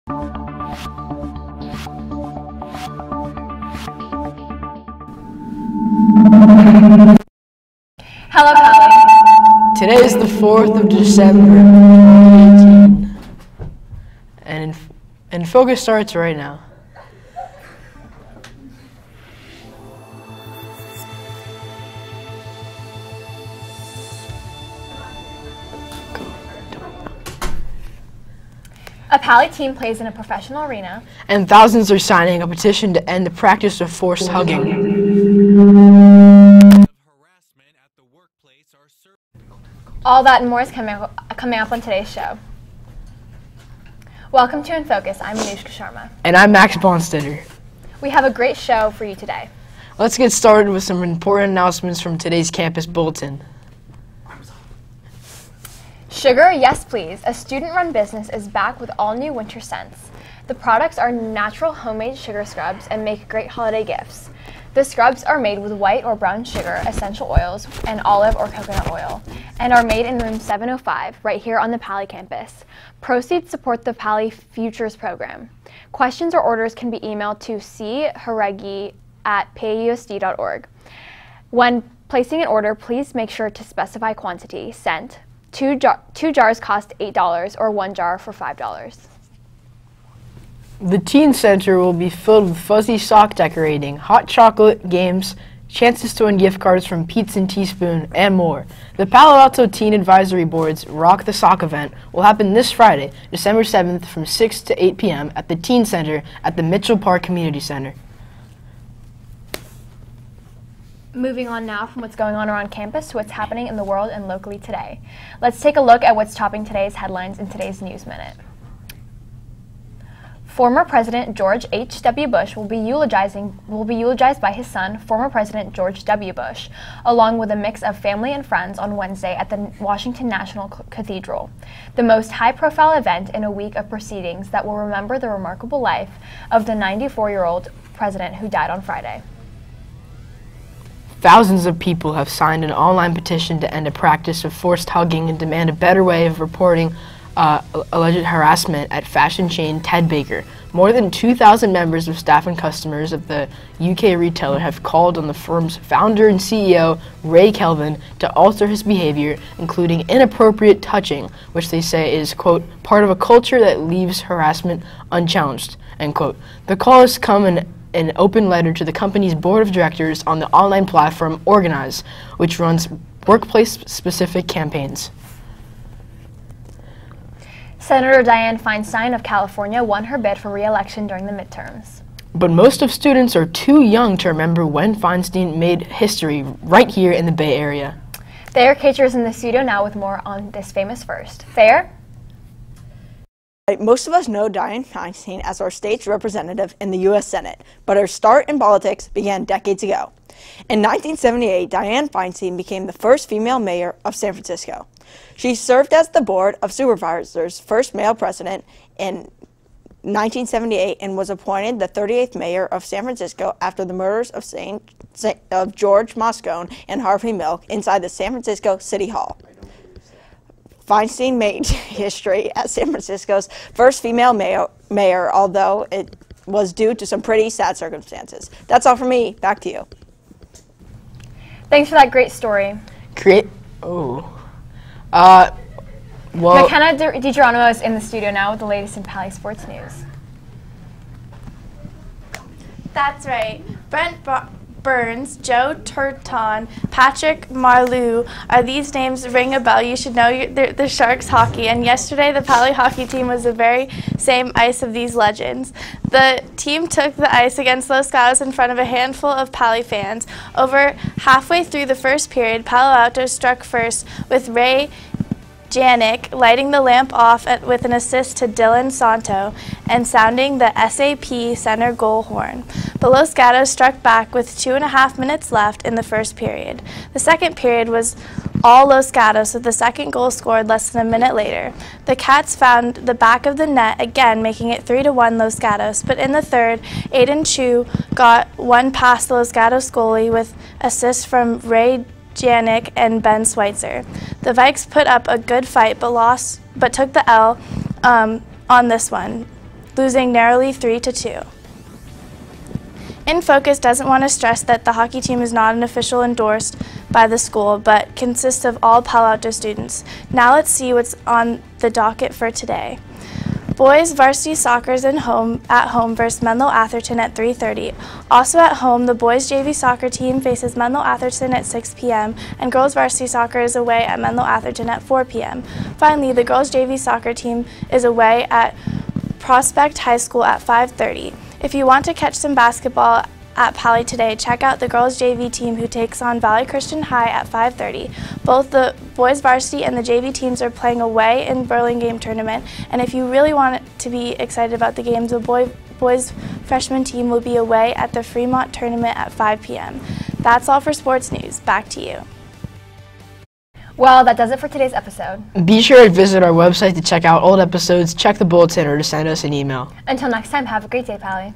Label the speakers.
Speaker 1: Hello, Pally.
Speaker 2: Today is the 4th of December, 2018, and INFocus starts right now.
Speaker 1: A Pally team plays in a professional arena,
Speaker 2: And thousands are signing a petition to end the practice of forced hugging.
Speaker 1: all that and more is coming up on today's show. Welcome to INFocus. I'm Anushka Sharma.
Speaker 2: And I'm Max Bonstetter.
Speaker 1: We have a great show for you today.
Speaker 2: Let's get started with some important announcements from today's campus bulletin.
Speaker 1: Sugar, yes please. A student-run business is back with all new winter scents. The products are natural homemade sugar scrubs and make great holiday gifts. The scrubs are made with white or brown sugar, essential oils, and olive or coconut oil, and are made in room 705, right here on the Pally campus. Proceeds support the Pally Futures program. Questions or orders can be emailed to charegi@payusd.org. When placing an order, please make sure to specify quantity, cent. Two jars cost $8 or one jar for $5.
Speaker 2: The Teen Center will be filled with fuzzy sock decorating, hot chocolate, games, chances to win gift cards from Pete's and Teaspoon, and more. The Palo Alto Teen Advisory Board's Rock the Sock event will happen this Friday, December 7th from 6 to 8 p.m. at the Teen Center at the Mitchell Park Community Center.
Speaker 1: Moving on now from what's going on around campus to what's happening in the world and locally today. Let's take a look at what's topping today's headlines in today's News Minute. Former President George H.W. Bush will be eulogized by his son, former President George W. Bush, along with a mix of family and friends on Wednesday at the Washington National Cathedral, the most high-profile event in a week of proceedings that will remember the remarkable life of the 94-year-old president who died on Friday.
Speaker 2: Thousands of people have signed an online petition to end a practice of forced hugging and demand a better way of reporting alleged harassment at fashion chain Ted Baker. More than 2,000 members of staff and customers of the UK retailer have called on the firm's founder and CEO, Ray Kelvin, to alter his behavior, including inappropriate touching, which they say is, quote, part of a culture that leaves harassment unchallenged, end quote. The call has come in an open letter to the company's board of directors on the online platform Organize, which runs workplace-specific campaigns.
Speaker 1: Senator Dianne Feinstein of California won her bid for re-election during the midterms.
Speaker 2: But most of students are too young to remember when Feinstein made history right here in the Bay Area.
Speaker 1: Thayer Kacher is in the studio now with more on this famous first. Thayer?
Speaker 3: Most of us know Dianne Feinstein as our state's representative in the U.S. Senate, but her start in politics began decades ago. In 1978, Dianne Feinstein became the first female mayor of San Francisco. She served as the Board of Supervisors' first male president in 1978 and was appointed the 38th mayor of San Francisco after the murders of George Moscone and Harvey Milk inside the San Francisco City Hall. Feinstein made history as San Francisco's first female mayor, although it was due to some pretty sad circumstances. That's all from me. Back to you.
Speaker 1: Thanks for that great story. McKenna DiGeronimo is in the studio now with the latest in Pally Sports News.
Speaker 4: That's right. Brent Burns, Joe Turton, Patrick Marleau, are these names ring a bell? You should know the Sharks hockey. And yesterday, the Pally hockey team was the very same ice of these legends. The team took the ice against Los Gatos in front of a handful of Pally fans. Over halfway through the first period, Palo Alto struck first with Ray Janik lighting the lamp off with an assist to Dylan Santo and sounding the SAP center goal horn. But Los Gatos struck back with 2.5 minutes left in the first period. The second period was all Los Gatos, with the second goal scored less than a minute later. The Cats found the back of the net again, making it 3-1 Los Gatos. But in the third, Aiden Chu got one past the Los Gatos goalie with assists from Ray Janik and Ben Schweitzer. The Vikes put up a good fight but took the L on this one. losing narrowly 3-2. INFocus doesn't want to stress that the hockey team is not an official endorsed by the school, but consists of all Palo Alto students. Now let's see what's on the docket for today. Boys varsity soccer is at home versus Menlo Atherton at 3:30. Also at home, the boys JV soccer team faces Menlo Atherton at 6 p.m. and girls varsity soccer is away at Menlo Atherton at 4 p.m. Finally, the girls JV soccer team is away at Prospect High School at 5:30. If you want to catch some basketball at Pali today, check out the girls JV team who takes on Valley Christian High at 5:30. Both the boys varsity and the JV teams are playing away in Burlingame tournament, and if you really want to be excited about the games, the boys freshman team will be away at the Fremont tournament at 5 p.m. That's all for sports news. Back to you.
Speaker 1: Well, that does it for today's episode.
Speaker 2: Be sure to visit our website to check out old episodes, check the bulletin, or to send us an email.
Speaker 1: Until next time, have a great day, Pally.